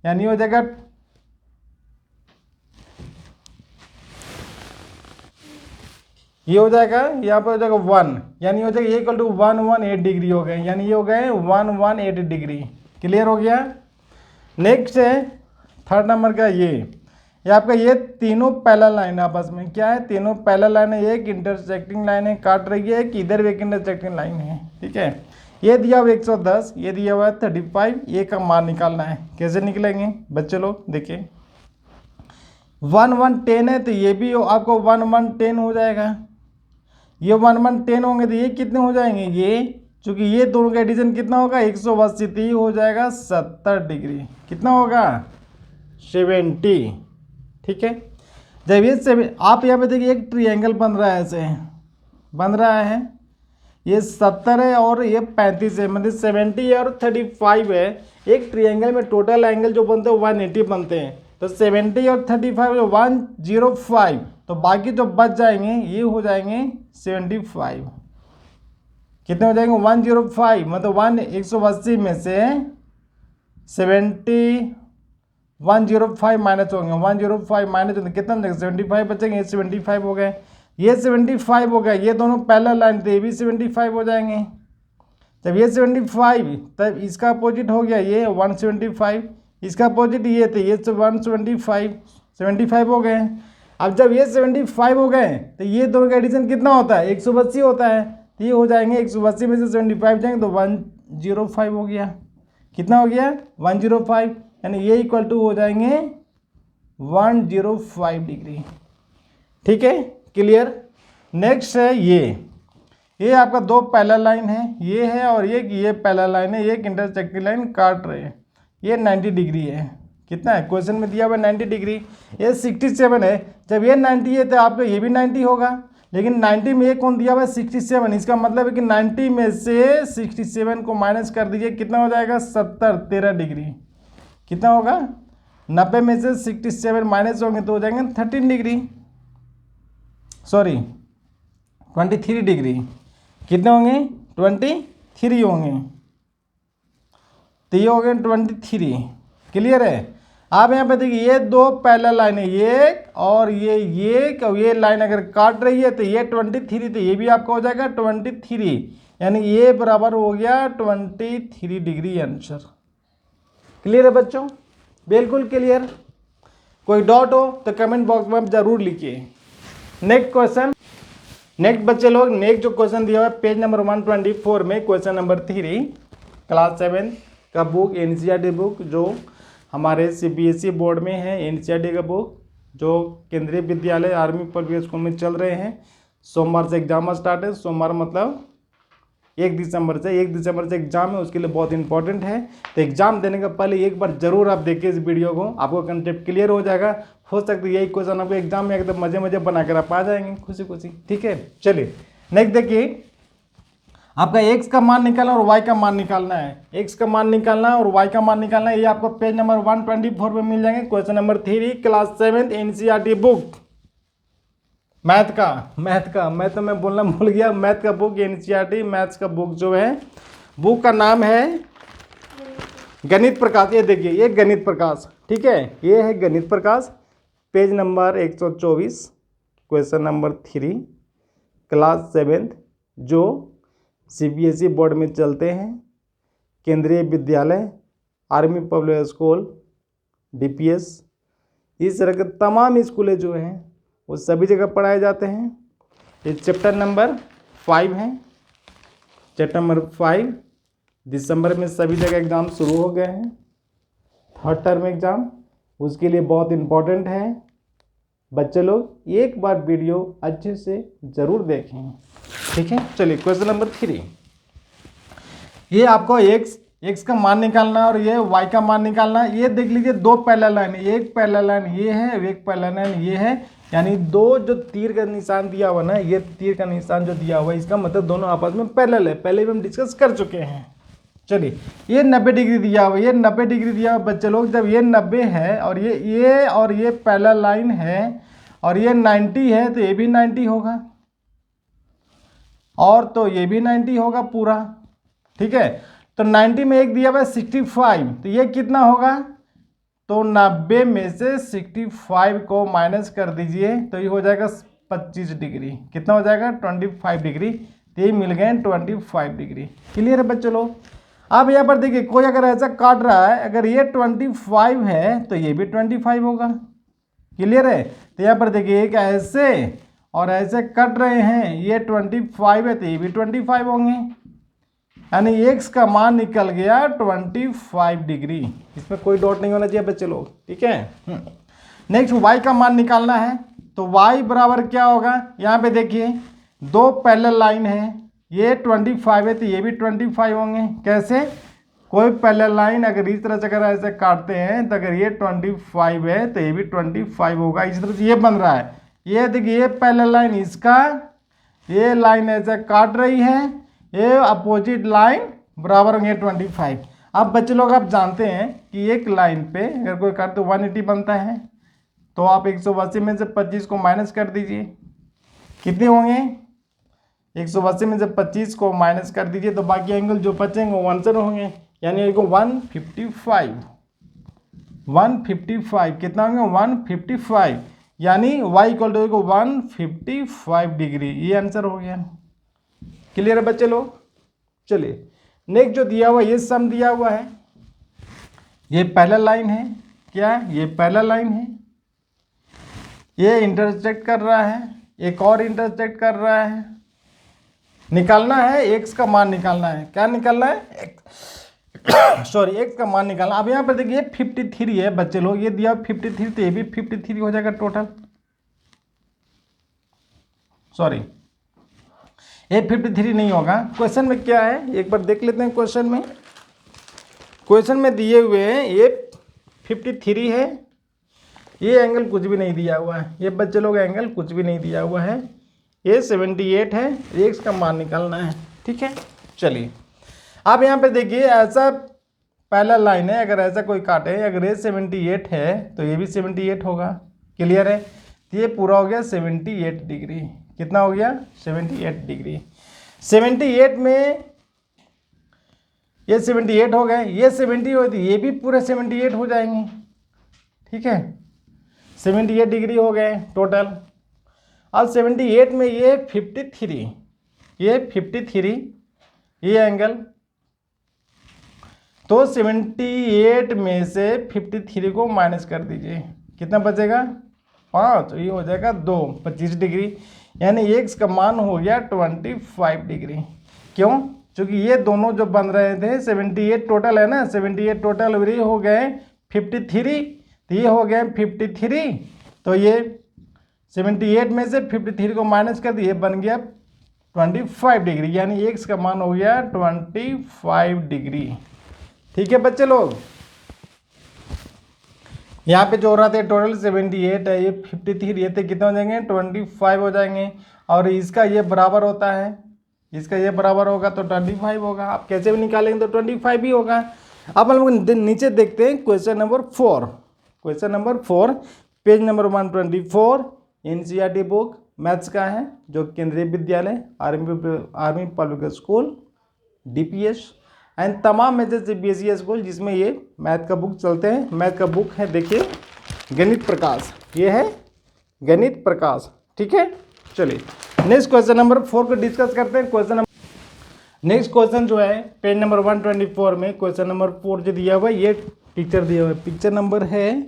Speaker 1: यानी हो जाएगा ये हो जाएगा, यहाँ पर हो जाएगा 1, यानी हो जाएगा ये इक्वल टू 118 डिग्री हो गए, यानी ये हो गए 118 डिग्री, क्लियर हो गया। नेक्स्ट है थर्ड नंबर का, ये आपका, ये तीनों पैरेलल लाइन है आपस में, क्या है, तीनों पैरेलल लाइन है, एक इंटरसेक्टिंग लाइन है काट रही है, कि इधर एक इंटरसेक्टिंग लाइन है। ठीक है, ये दिया हुआ 110, ये दिया हुआ 35, ये का मान निकालना है, कैसे निकलेंगे बच्चे लोग, देखिए 110 है तो ये भी आपको 110 हो जाएगा, ये 110 होंगे तो ये कितने हो जाएंगे, ये चूंकि ये दोनों का एडिशन कितना होगा 180, तो ये हो जाएगा 70 डिग्री, कितना होगा 70। ठीक है, जब ये आप यहाँ पे देखिए एक ट्रायंगल बन रहा है, ऐसे बन रहा है, ये 70 है और ये 35 है, मतलब 70 और 35 है, एक ट्रायंगल में टोटल एंगल जो बनते हैं 180 बनते हैं, तो 70 और 35 105, तो बाकी जो बच जाएंगे ये हो जाएंगे 75, कितने हो जाएंगे 105, मतलब 180 में से 105 माइनस होंगे, 105 माइनस होंगे कितना बचेगा 75 बचेंगे, ये 75 हो गए, ये 75 हो गए, ये दोनों पैरेलल लाइन थे, ये भी 75 हो जाएंगे। जब ये 75 तब इसका अपोजिट हो गया ये 175, इसका अपोजिट ये थे, ये 125, 75 हो गए। अब जब ये 75 हो गए तो ये दोनों का एडिशन कितना होता है 180 होता है, तो ये हो जाएंगे 180 में से 75 जाएंगे तो 105 हो गया, कितना हो गया 105, यानी ये इक्वल टू हो जाएंगे 105 डिग्री। ठीक है, क्लियर। नेक्स्ट है ये आपका दो पैरेलल लाइन है, ये है और ये पैरेलल लाइन है, एक इंटरसेक्टिंग लाइन काट रहे हैं, ये 90 डिग्री है, कितना है क्वेश्चन में दिया हुआ 90 डिग्री, ये 67 है, जब ये 90 है तो आपका ये भी 90 होगा, लेकिन 90 में ये कौन दिया हुआ है 67, इसका मतलब है कि 90 में से 67 को माइनस कर दीजिए, कितना हो जाएगा 70, 13 डिग्री, कितना होगा 90 में से 67 माइनस होंगे तो हो जाएंगे 13 डिग्री, सॉरी 23 डिग्री। कितने होंगे? 23 होंगे। तो ये हो गए 23। क्लियर है? आप यहाँ पे देखिए ये दो पैरेलल लाइन है, ये और ये लाइन अगर काट रही है तो ये 23, तो ये भी आपका हो जाएगा 23, यानी ये बराबर हो गया 23 डिग्री आंसर। क्लियर है बच्चों? बिल्कुल क्लियर। कोई डाउट हो तो कमेंट बॉक्स में आप जरूर लिखिए। नेक्स्ट क्वेश्चन, नेक्स्ट बच्चे लोग, नेक्स्ट जो क्वेश्चन दिया हुआ है पेज नंबर 124 में, क्वेश्चन नंबर 3, क्लास 7 का बुक, एनसीईआरटी बुक जो हमारे सीबीएसई बोर्ड में है, एनसीईआरटी का बुक जो केंद्रीय विद्यालय आर्मी पब्लिक स्कूल में चल रहे हैं। सोमवार से एग्जाम स्टार्ट है, सोमवार मतलब 1 दिसंबर से, 1 दिसंबर से एग्जाम है, उसके लिए बहुत इंपॉर्टेंट है। तो एग्जाम देने का पहले एक बार जरूर आप देखिए इस वीडियो को, आपको कंसेप्ट क्लियर हो जाएगा। हो सकता है यही क्वेश्चन आपको एग्जाम में एकदम मजे मजे बनाकर आप आ जाएंगे खुशी खुशी। ठीक है, चलिए नेक्स्ट देखिए, आपका x का मान निकालना और y का मान निकालना है। x का मान निकालना है और y का मान निकालना है, ये आपको पेज नंबर 124 पे मिल जाएंगे। Question number 3 class 7 NCERT book math का मैं तो मैं बोलना भूल गया, मैथ का बुक, एनसीईआरटी मैथ्स का बुक जो है, बुक का नाम है गणित प्रकाश। ये देखिए ये गणित प्रकाश, ठीक है, ये है Ganit Prakash, page number 124, question number 3 class 7 जो सीबीएसई बोर्ड में चलते हैं, केंद्रीय विद्यालय आर्मी पब्लिक स्कूल डीपीएस, इस तरह के तमाम स्कूलें जो हैं वो सभी जगह पढ़ाए जाते हैं। ये चैप्टर नंबर 5 है, चैप्टर नंबर 5 दिसंबर में सभी जगह एग्ज़ाम शुरू हो गए हैं, 3rd टर्म एग्ज़ाम, उसके लिए बहुत इम्पोर्टेंट है। बच्चे लोग एक बार वीडियो अच्छे से ज़रूर देखें, ठीक है। चलिए क्वेश्चन नंबर 3, ये आपको x का मान निकालना है और ये y का मान निकालना है। ये देख लीजिए दो पैरेलल लाइन, एक पैरेलल लाइन ये है, एक पैरेलल लाइन ये है, यानी दो जो तीर का निशान दिया हुआ ना, ये तीर का निशान जो दिया हुआ है इसका मतलब दोनों आपस में पैरेलल है, पहले भी हम डिस्कस कर चुके हैं। चलिए ये 90 डिग्री दिया हुआ, ये 90 डिग्री दिया हुआ बच्चे लोग, जब ये 90 है और ये पैरेलल लाइन है और ये 90 है तो ये भी 90 होगा और तो ये भी 90 होगा पूरा, ठीक है। तो 90 में एक दिया हुआ है 65, तो ये कितना होगा? तो 90 में से 65 को माइनस कर दीजिए तो ये हो जाएगा 25 डिग्री। कितना हो जाएगा? 25 डिग्री। तो ये मिल गए 25 डिग्री। क्लियर है बच्चों लोग? अब यहाँ पर देखिए कोई अगर ऐसा काट रहा है, अगर ये 25 है तो ये भी 25 होगा। क्लियर है? तो यहाँ पर देखिए एक ऐसे और ऐसे कट रहे हैं, ये 25 है तो ये भी 25 होंगे, यानी x का मान निकल गया 25 डिग्री। इसमें कोई डाउट नहीं होना चाहिए बच्चे लोग, ठीक है। नेक्स्ट y का मान निकालना है, तो y बराबर क्या होगा? यहाँ पे देखिए दो पैरेलल लाइन है, ये 25 है तो ये भी 25 होंगे। कैसे? कोई पैरेलल लाइन अगर इस तरह से अगर ऐसे काटते हैं तो अगर ये 25 है तो ये भी 25 होगा। इस तरह से ये बन रहा है, ये देखिए ये पैरेलल लाइन इसका, ये लाइन ऐसे काट रही है, ये अपोजिट लाइन बराबर होंगे 25। अब बच्चे लोग आप जानते हैं कि एक लाइन पे अगर कोई काट तो 180 बनता है, तो आप 180 में से 25 को माइनस कर दीजिए, कितने होंगे? 180 में से 25 को माइनस कर दीजिए तो बाकी एंगल जो बचेंगे वो आंसर होंगे, यानी 155 कितना होंगे? 155, यानी y इक्वल टू 155 डिग्री, ये आंसर हो गया। क्लियर है बच्चे लोग? चलिए नेक्स्ट जो दिया हुआ ये सम दिया हुआ है, ये पैरेलल लाइन है, क्या ये पैरेलल लाइन है, ये इंटरसेक्ट कर रहा है, एक और इंटरसेक्ट कर रहा है, निकालना है x का मान निकालना है। क्या निकालना है? सॉरी x का मान निकालना। अब यहाँ पर देखिए 53 है बच्चे लोग, ये दिया 53 तो ये भी 53 हो जाएगा टोटल, सॉरी ये 53 नहीं होगा। क्वेश्चन में क्या है एक बार देख लेते हैं। क्वेश्चन में दिए हुए हैं ये 53 है, ये एंगल कुछ भी नहीं दिया हुआ है, ये बच्चे लोग एंगल कुछ भी नहीं दिया हुआ है, ये 78 है, x का मान निकालना है, ठीक है। चलिए अब यहाँ पे देखिए ऐसा पैरेलल लाइन है, अगर ऐसा कोई काटे, अगर ये 78 है तो ये भी 78 होगा। क्लियर है? तो ये पूरा हो गया 78 डिग्री। कितना हो गया? 78 डिग्री। 78 में ये 78 हो गए, ये 70 हो, तो ये भी पूरे 78 हो जाएंगे। ठीक है, 78 डिग्री हो गए टोटल। अब 78 में ये 53, ये 53, ये एंगल, तो 78 में से 53 को माइनस कर दीजिए, कितना बचेगा? 5, तो ये हो जाएगा 2, 25 डिग्री। यानी एक्स का मान हो गया 25 डिग्री। क्यों? क्योंकि ये दोनों जो बन रहे थे 78 टोटल है ना, 78 टोटल, और ये हो गए 53, तो ये हो गए 53, तो ये 78 में से 53 को माइनस कर दिए, बन गया 25 डिग्री। यानी एक्स का मान हो गया 25 डिग्री। ठीक है बच्चे लोग, यहाँ पे जो हो रहा था टोटल 78 है, ये 53, ये थे कितने हो जाएंगे? 25 हो जाएंगे। और इसका ये बराबर होता है, इसका ये बराबर होगा तो 25 होगा। आप कैसे भी निकालेंगे तो 25 ही होगा। अब हम लोग नीचे देखते हैं question number 4। Question number 4 page number 124 NCERT book maths का है, जो केंद्रीय विद्यालय army public school DPS and तमाम मेजर सीबीएसई स्कूल जिसमें ये मैथ का बुक चलते हैं। मैथ का बुक है, देखिए गणित प्रकाश, ये है गणित प्रकाश। ठीक है, चलिए नेक्स्ट क्वेश्चन नंबर 4 को डिस्कस करते हैं। नेक्स्ट क्वेश्चन जो है पेज नंबर 124 में क्वेश्चन नंबर 4 जो दिया हुआ है, ये पिक्चर दिया हुआ है, पिक्चर नंबर है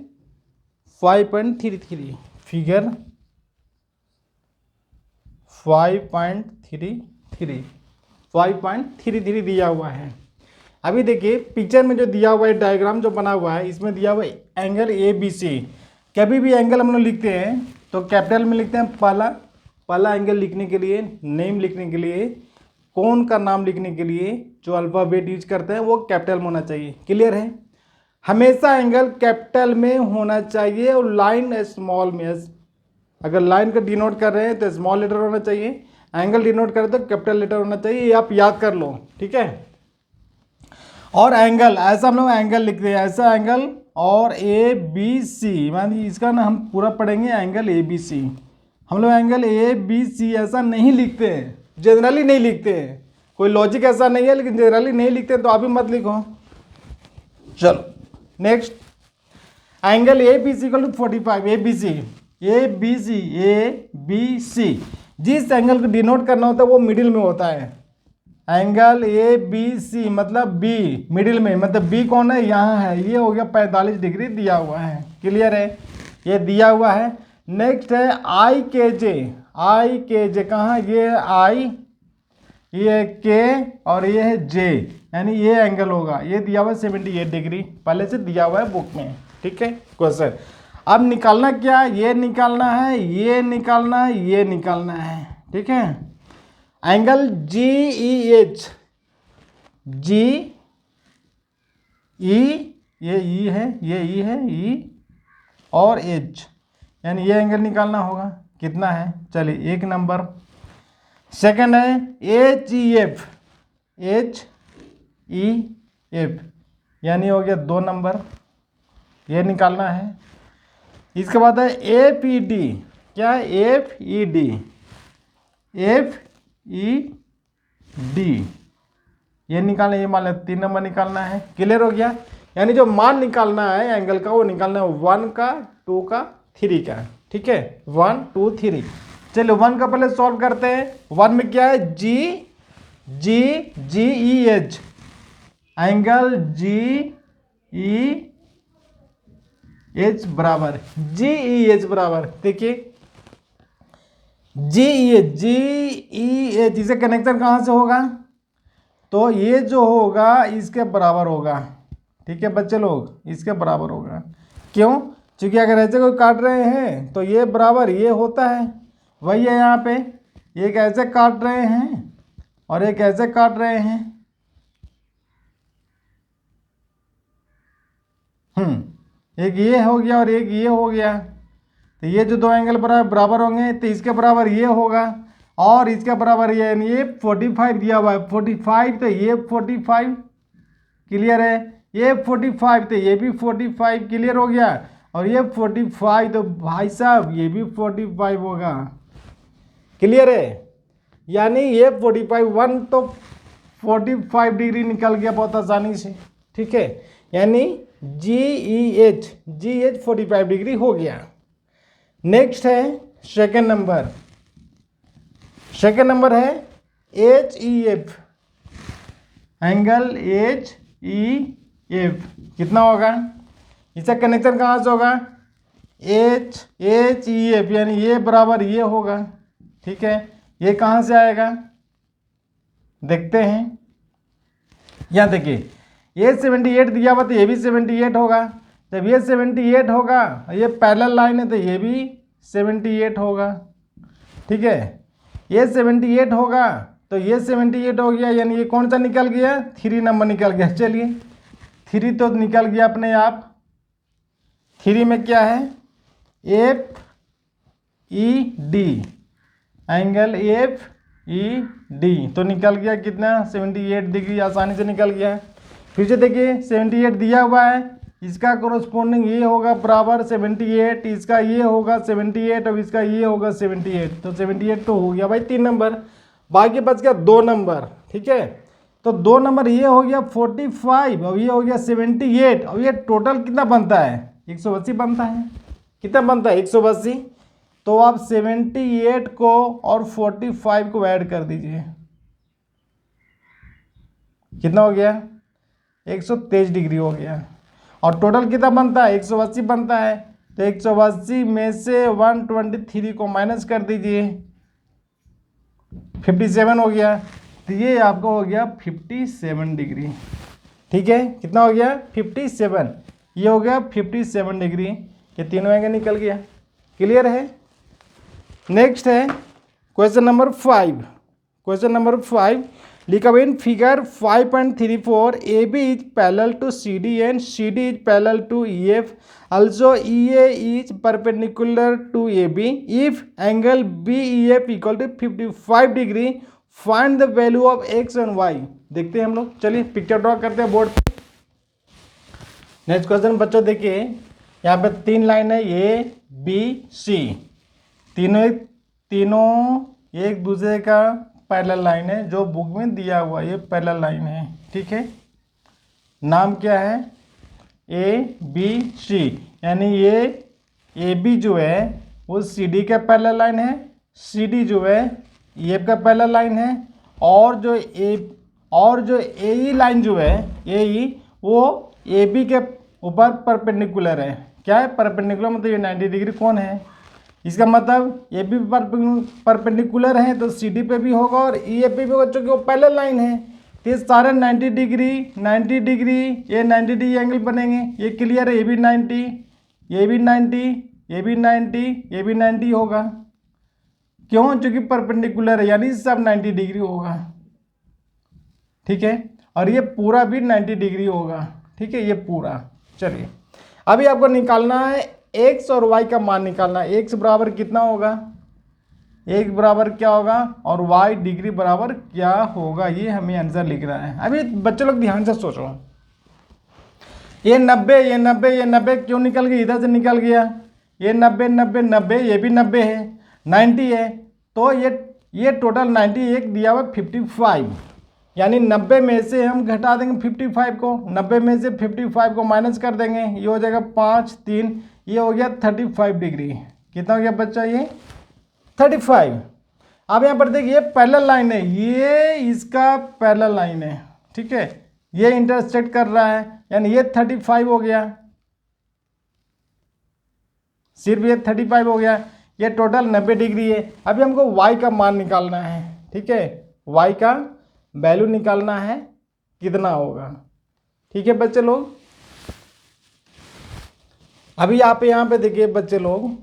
Speaker 1: 5.33, फिगर 5.33 दिया हुआ है। अभी देखिए पिक्चर में जो दिया हुआ है डायग्राम जो बना हुआ है, इसमें दिया हुआ है एंगल ABC। कभी भी एंगल हम लोग लिखते हैं तो कैपिटल में लिखते हैं। पहला एंगल लिखने के लिए, नेम लिखने के लिए, कौन का नाम लिखने के लिए जो अल्फ़ाबेट यूज करते हैं वो कैपिटल में होना चाहिए। क्लियर है? हमेशा एंगल कैपिटल में होना चाहिए और लाइन स्मॉल में। अगर लाइन का डिनोट कर रहे हैं तो स्मॉल लेटर होना चाहिए, एंगल डिनोट कर रहे हैं तो कैपिटल लेटर होना चाहिए। ये आप याद कर लो, ठीक है। और एंगल, ऐसा हम लोग एंगल लिखते हैं, ऐसा एंगल, और ABC, मान इसका ना हम पूरा पढ़ेंगे एंगल ABC। हम लोग एंगल ABC ऐसा नहीं लिखते हैं, जनरली नहीं लिखते हैं। कोई लॉजिक ऐसा नहीं है, लेकिन जनरली नहीं लिखते हैं, तो आप भी मत लिखो। चलो next, angle ABC equal to 45। ABC जिस एंगल को डिनोट करना होता है वो मिडिल में होता है। एंगल ABC मतलब B मिडिल में, मतलब B कौन है? यहाँ है, ये हो गया 45 डिग्री दिया हुआ है। क्लियर है? ये दिया हुआ है। नेक्स्ट है IKJ कहाँ? ये है I, ये है K और ये है J, यानी ये एंगल होगा। ये दिया हुआ है 78 डिग्री, पहले से दिया हुआ है बुक में। ठीक है क्वेश्चन। अब निकालना क्या? ये निकालना है, ये निकालना है, ये निकालना है। ठीक है, एंगल GEH, GE, ये E है, ये E है, E और H, यानी ये एंगल निकालना होगा। कितना है? चलिए 1 नंबर। सेकंड है HEF, यानी हो गया 2 नंबर, ये निकालना है। इसके बाद है FED, क्या है? FED, ये निकालना, ये मान 3 नंबर निकालना है। क्लियर हो गया? यानी जो मान निकालना है एंगल का वो निकालना है 1 का, 2 का, 3 का। ठीक है, 1 2 3। चलो 1 का पहले सॉल्व करते हैं। 1 में क्या है? GEH, एंगल GEH बराबर, GEH बराबर, देखिए GEH, इसे कनेक्शन कहाँ से होगा? तो ये जो होगा इसके बराबर होगा। ठीक है बच्चे लोग, इसके बराबर होगा। क्यों? क्योंकि अगर ऐसे कोई काट रहे हैं तो ये बराबर ये होता है, वही है यहाँ पे। एक ऐसे काट रहे हैं और एक ऐसे काट रहे हैं। एक ये हो गया और एक ये हो गया, तो ये जो 2 एंगल बराबर होंगे तो इसके बराबर ये होगा और इसके बराबर ये, यानी ये 45 दिया हुआ है 45, तो ये 45। क्लियर है? ये 45 तो ये भी 45 क्लियर हो गया, और ये 45 तो भाई साहब ये भी 45 होगा, क्लियर है। यानी ये 45 1 तो 45 डिग्री निकल गया बहुत आसानी से, ठीक है। यानी GEH 45 डिग्री हो गया। नेक्स्ट है सेकेंड नंबर, सेकेंड नंबर है HEF, एंगल HEF कितना होगा, इसका कनेक्शन कहाँ से होगा, HEF यानी ये बराबर ये होगा, ठीक है। ये कहाँ से आएगा देखते हैं, यहाँ देखिए ये 78 दिया हुआ तो ये भी 78 होगा, जब ये 78 होगा ये पैरेलल लाइन है तो ये भी 78 होगा, ठीक है। ये 78 होगा तो ये 78 हो गया, यानी ये कौन सा निकल गया, 3 नंबर निकल गया। चलिए 3 तो निकल गया अपने आप, 3 में क्या है FED, एंगल FED तो निकल गया कितना 78 डिग्री, आसानी से निकल गया। फिर से देखिए 78 दिया हुआ है, इसका कोरस्पोंडिंग ये होगा बराबर 78, इसका ये होगा 78 और इसका ये होगा 78, तो 78 तो हो गया भाई 3 नंबर, बाकी बच गया 2 नंबर, ठीक है। तो 2 नंबर ये हो गया 45 और ये हो गया 78, और ये टोटल कितना बनता है 180 बनता है, कितना बनता है 180। तो आप 78 को और 45 को ऐड कर दीजिए, कितना हो गया 123 डिग्री हो गया, और टोटल कितना बनता है 180 बनता है। तो 180 में से 123 को माइनस कर दीजिए, 57 हो गया, तो ये आपका हो गया 57 डिग्री, ठीक है। कितना हो गया 57, ये हो गया 57 डिग्री, ये तीनों एंगल निकल गया, क्लियर है। नेक्स्ट है क्वेश्चन नंबर 5, क्वेश्चन नंबर 5 लिखा हुआ in figure 5.34 AB is parallel to CD and CD is parallel to EF, also EA is perpendicular to AB, if angle BEF equal to 55 degree, find the value of x and y। देखते हैं हम लोग, चलिए पिक्चर ड्रॉ करते हैं बोर्ड पे। नेक्स्ट क्वेश्चन बच्चों देखिए, यहाँ पे 3 लाइन है A B C, तीनों एक दूसरे का पैरेलल लाइन है, जो बुक में दिया हुआ ये पैरेलल लाइन है, ठीक है। नाम क्या है ABC, यानी ये AB जो है वो CD का पैरेलल लाइन है, CD जो है EF का पैरेलल लाइन है, और जो AE लाइन जो है AE वो AB के ऊपर परपेंडिकुलर है। क्या है परपेंडिकुलर, मतलब ये 90 डिग्री कौन है, इसका मतलब ये भी परपेंडिकुलर है तो CD पे भी होगा और EF पे भी होगा, चूँकि वो पैरेलल लाइन है। तो ये सारे 90 डिग्री ये 90 डिग्री एंगल बनेंगे, ये क्लियर है। ये भी 90, ये भी 90, ये भी 90, ये भी 90 होगा, क्यों, चूँकि परपेंडिकुलर है यानी सब 90 डिग्री होगा, ठीक है। और ये पूरा भी 90 डिग्री होगा, ठीक है, ये पूरा। चलिए अभी आपको निकालना है x और y का मान निकालना है। x बराबर कितना होगा, x बराबर क्या होगा, और y डिग्री बराबर क्या होगा, ये हमें आंसर लिखना है। अभी बच्चे लोग ध्यान से सोचो, ये 90 ये 90 ये 90 क्यों निकल गया, इधर से निकल गया, ये 90 90 90 ये भी 90 है, 90 है, तो ये टोटल 90 एक दिया हुआ 55, यानी 90 में से हम घटा देंगे 55 को, 90 में से 55 को माइनस कर देंगे, ये हो जाएगा 5 3, ये हो गया 35 डिग्री। कितना हो गया बच्चा, ये 35। अब यहाँ पर देखिए पैरेलल लाइन है, ये इसका पैरेलल लाइन है, ठीक है, ये इंटरसेक्ट कर रहा है, यानी ये 35 हो गया, सिर्फ ये 35 हो गया, ये टोटल 90 डिग्री है। अभी हमको y का मान निकालना है, ठीक है, y का वैल्यू निकालना है कितना होगा, ठीक है बच्चे लोग। अभी आप यहाँ पे देखिए बच्चे लोग,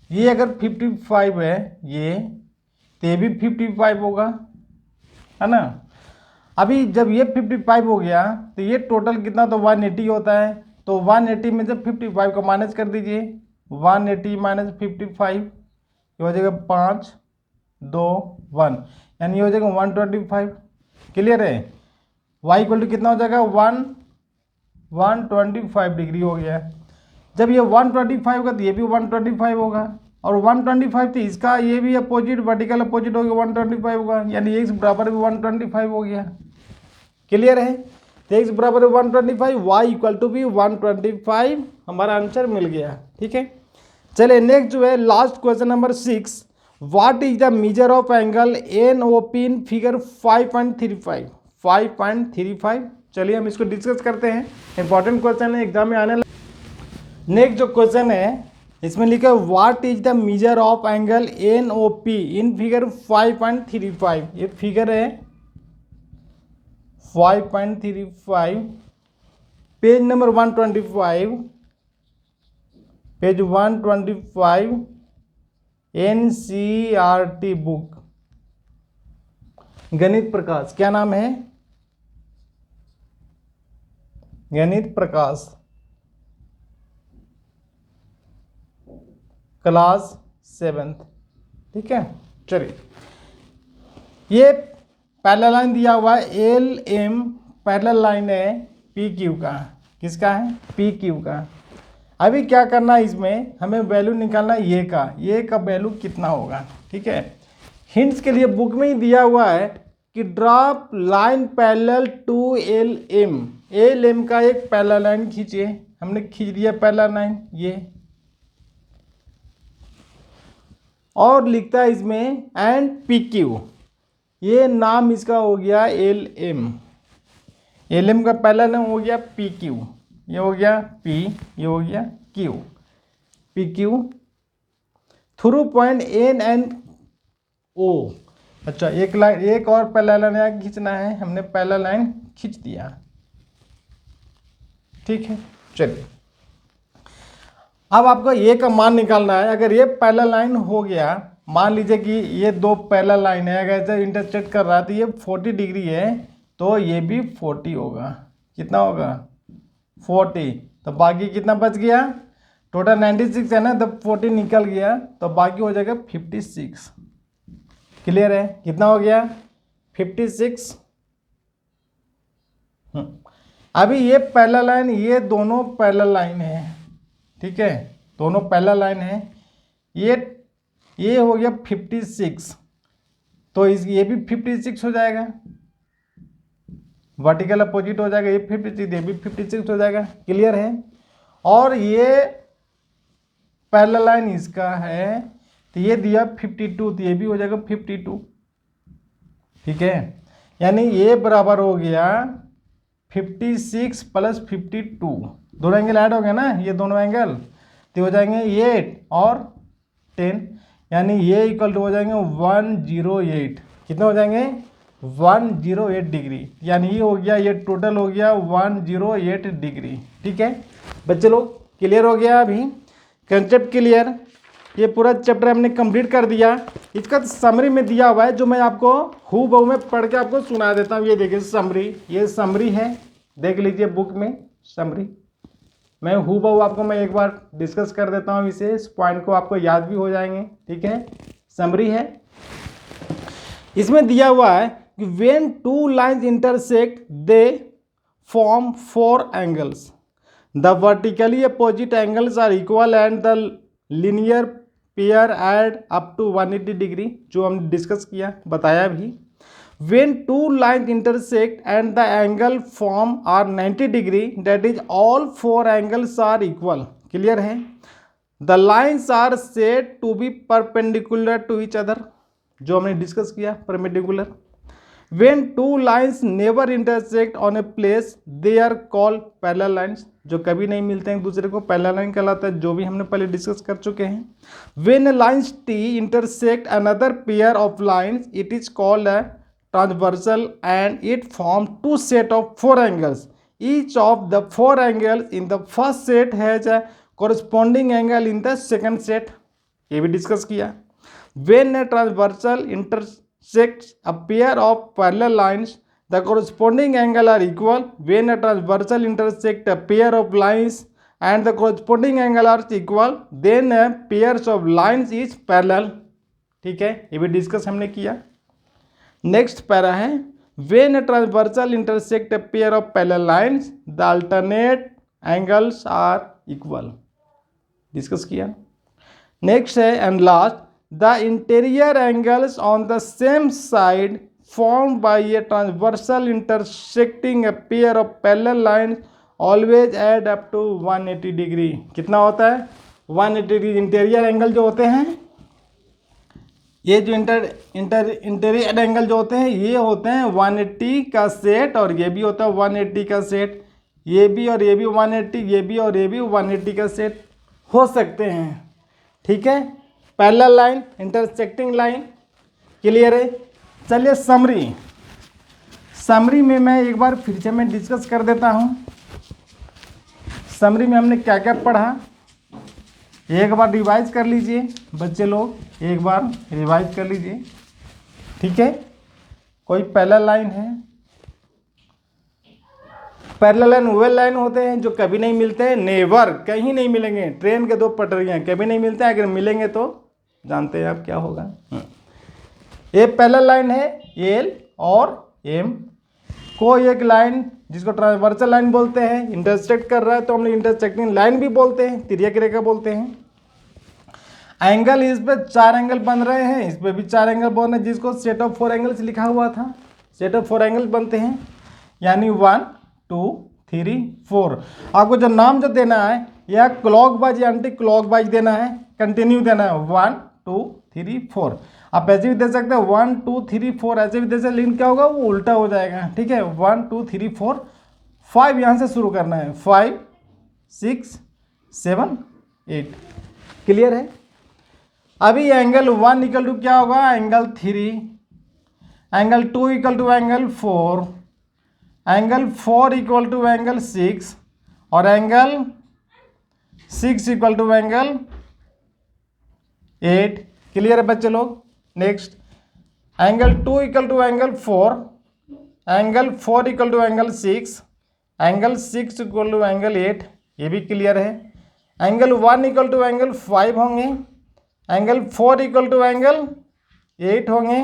Speaker 1: ये अगर 55 है ये भी 55 होगा, है ना। अभी जब ये 55 हो गया तो ये टोटल कितना, तो 180 होता है, तो 180 में से 55 को माइनस कर दीजिए, 180 माइनस 55 ये हो जाएगा 5 2 1, यानी ये हो जाएगा 125, क्लियर है। y इक्वल टू कितना हो जाएगा 1 125 डिग्री हो गया। जब ये 125 होगा तो ये भी 125 होगा, और 125 तो इसका ये भी अपोजिट, वर्टिकल अपोजिट हो गया, 125 होगा, यानी x बराबर भी 125 हो गया। क्लियर है? तो x बराबर 125, y इक्वल टू भी 125, हमारा आंसर मिल गया। ठीक है, चलिए नेक्स्ट जो है last question number 6, what is the measure of angle NOP in figure 5.35। 5.35, चलिए हम इसको डिस्कस करते हैं, इंपॉर्टेंट क्वेश्चन है, एग्जाम में आने। नेक्स्ट जो क्वेश्चन है इसमें लिखा है what is the measure of angle NOP in figure 5.35। ये फिगर है 5.35, page number 125, page 125 NCERT book, गणित प्रकाश। क्या नाम है? गणित प्रकाश, क्लास 7। ठीक है, चलिए ये पैरेलल लाइन दिया हुआ है LM, पैरेलल लाइन है PQ का। किसका है? PQ का। अभी क्या करना है, इसमें हमें वैल्यू निकालना है ये का वैल्यू कितना होगा। ठीक है, हिंट्स के लिए बुक में ही दिया हुआ है कि drop line parallel to LM का एक पैरेलल लाइन खींचिए। हमने खींच दिया पैरेलल लाइन ये, और लिखता है इसमें एंड PQ, ये नाम इसका हो गया LM का पैरेलल लाइन हो गया PQ, ये हो गया P, ये हो गया Q, PQ through point NO। अच्छा, एक लाइन, एक और पैरेलल लाइन यहाँ खींचना है, हमने पैरेलल लाइन खींच दिया। ठीक है, चलिए अब आपको ये का मान निकालना है। अगर ये पैरेलल लाइन हो गया, मान लीजिए कि ये दो पैरेलल लाइन है, अगर जब इंटरसेक्ट कर रहा है तो ये 40 डिग्री है, तो ये भी 40 होगा। कितना होगा? 40। तो बाकी कितना बच गया? टोटल 96 है ना, तब 40 निकल गया, तो बाकी हो जाएगा 56। क्लियर है? कितना हो गया? 56। अभी ये पैरेलल लाइन, ये दोनों पैरेलल लाइन है। ठीक है, दोनों पैरेलल लाइन है। ये हो गया 56, तो ये भी 56 हो जाएगा, वर्टिकल अपोजिट हो जाएगा, ये 56, ये भी 56 हो जाएगा। क्लियर है? और ये पैरेलल लाइन इसका है, तो ये दिया 52, तो ये भी हो जाएगा 52। ठीक है, यानी ये बराबर हो गया 56 प्लस 52, दोनों एंगल ऐड हो गया ना, ये दोनों एंगल, तो हो जाएंगे 8 और 10, यानी ये इक्वल टू हो जाएंगे 108। कितने हो जाएंगे? 108 डिग्री, यानी ये हो गया, ये टोटल हो गया 108 डिग्री। ठीक है बच्चे लोग, क्लियर हो गया? अभी कंसेप्ट क्लियर? ये पूरा चैप्टर हमने कंप्लीट कर दिया। इसका समरी में दिया हुआ है, जो मैं आपको हूबहू में पढ़ के आपको सुना देता हूँ। ये देखिए समरी, ये समरी है, देख लीजिए बुक में समरी। मैं हूबहू आपको मैं एक बार डिस्कस कर देता हूँ, इस पॉइंट को आपको याद भी हो जाएंगे। ठीक है, समरी है, इसमें दिया हुआ है कि when two lines intersect they form 4 angles, the vertically opposite angles are equal and the linear pair add up to 180 degree, जो हमने डिस्कस किया, बताया भी। When two lines intersect and the angle form are 90 degree, that is all 4 angles are equal. Clear है? The lines are said to be perpendicular to each other, जो हमने डिस्कस किया, perpendicular. When two lines never intersect on a place, they are called parallel lines. जो कभी नहीं मिलते हैं एक दूसरे को parallel line कहलाता है, जो भी हमने पहले डिस्कस कर चुके हैं. When lines T intersect another pair of lines, it is called a transversal and it forms two set of 4 angles. Each of the 4 angles in the first set has a corresponding angle in the second set. ये भी डिस्कस किया. When a transversal intersects a pair of parallel lines, the corresponding angle are equal. When a transversal intersects a pair of lines and the corresponding angle are equal, then a pairs of lines is parallel. ठीक है, ये भी डिस्कस हमने किया. नेक्स्ट पैरा है When a transversal intersect a pair of parallel lines, the alternate angles are equal. Discuss किया. नेक्स्ट है and last, the interior angles on the same side formed by a transversal intersecting a pair of parallel lines always add up to 180 degree. कितना होता है? 180 डिग्री. इंटीरियर एंगल जो होते हैं, ये जो इंटीरियर एंगल जो होते हैं ये होते हैं 180 का सेट, और ये भी होता है 180 का सेट. ये भी और ये भी 180, ये भी और ये भी 180 का सेट हो सकते हैं. ठीक है, parallel line, intersecting line. Clear है? चलिए समरी में मैं एक बार फिर से मैं डिस्कस कर देता हूँ. समरी में हमने क्या क्या पढ़ा एक बार रिवाइज कर लीजिए बच्चे लोग, एक बार रिवाइज कर लीजिए. ठीक है, कोई पैरेलल लाइन है. पैरेलल लाइन वो लाइन होते हैं जो कभी नहीं मिलते हैं, नेवर, कहीं नहीं मिलेंगे. ट्रेन के दो पटरियाँ कभी नहीं मिलते हैं, अगर मिलेंगे तो जानते हैं आप क्या होगा. ये पैरेलल लाइन है एल और एम. कोई एक लाइन जिसको ट्रांसवर्सल लाइन बोलते हैं इंटरसेक्ट कर रहा है तो हम लोग इंटरसेक्टिंग लाइन भी बोलते हैं, तिर्यक रेखा बोलते हैं. एंगल इस पे 4 एंगल बन रहे हैं, इस पे भी 4 एंगल बन रहे हैं, जिसको सेट ऑफ 4 एंगल्स लिखा हुआ था. सेट ऑफ 4 एंगल्स बनते हैं, यानी 1 2 3 4. आपको जो नाम जो देना है या क्लॉक वाइज या एंटी क्लॉक वाइज देना है, कंटिन्यू देना है. 1 2 3 4. आप ऐसे भी दे सकते हैं 1 2 3 4, ऐसे भी दे सकते, लेकिन क्या होगा वो उल्टा हो जाएगा. ठीक है, 1 2 3 4 5 यहाँ से शुरू करना है. 5 6 7 8. क्लियर है? अभी एंगल 1 इक्वल टू क्या होगा? Angle 3. Angle 2 equal to angle 4. Angle 4 equal to angle 6 और angle 6 equal to angle 8. Clear है बच्चे लोग? Next, angle 2 equal to angle 4. Angle 4 equal to angle 6. Angle 6 equal to angle 8. ये भी क्लियर है. एंगल 1 इक्वल टू एंगल 5 होंगे. एंगल 4 इक्वल टू एंगल 8 होंगे.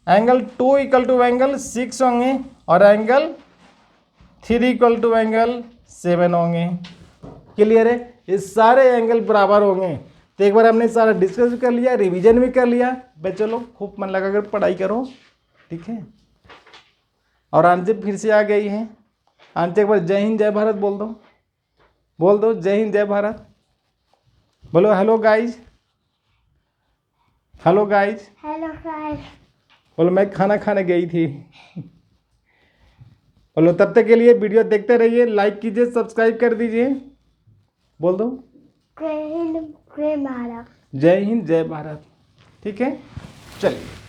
Speaker 1: एंगल 2 इक्वल टू एंगल 6 होंगे और एंगल 3 इक्वल टू एंगल 7 होंगे. क्लियर है? ये सारे एंगल बराबर होंगे. तो एक बार हमने सारा डिस्कस भी कर लिया, रिवीजन भी कर लिया. बच्चों लोग खूब मन लगा कर पढ़ाई करो. ठीक है, और आंसर फिर से आ गई है. आंसर एक बार जय हिंद जय भारत बोल दो. बोल दो जय हिंद जय भारत. बोलो hello guys. Hello guys.
Speaker 2: Hello guys.
Speaker 1: बोलो मैं खाना खाने गई थी. बोलो तब तक के लिए वीडियो देखते रहिए, लाइक कीजिए, सब्सक्राइब कर दीजिए. बोल दो
Speaker 2: जय हिंद जय भारत.
Speaker 1: जय हिंद जय भारत. ठीक है, चलिए.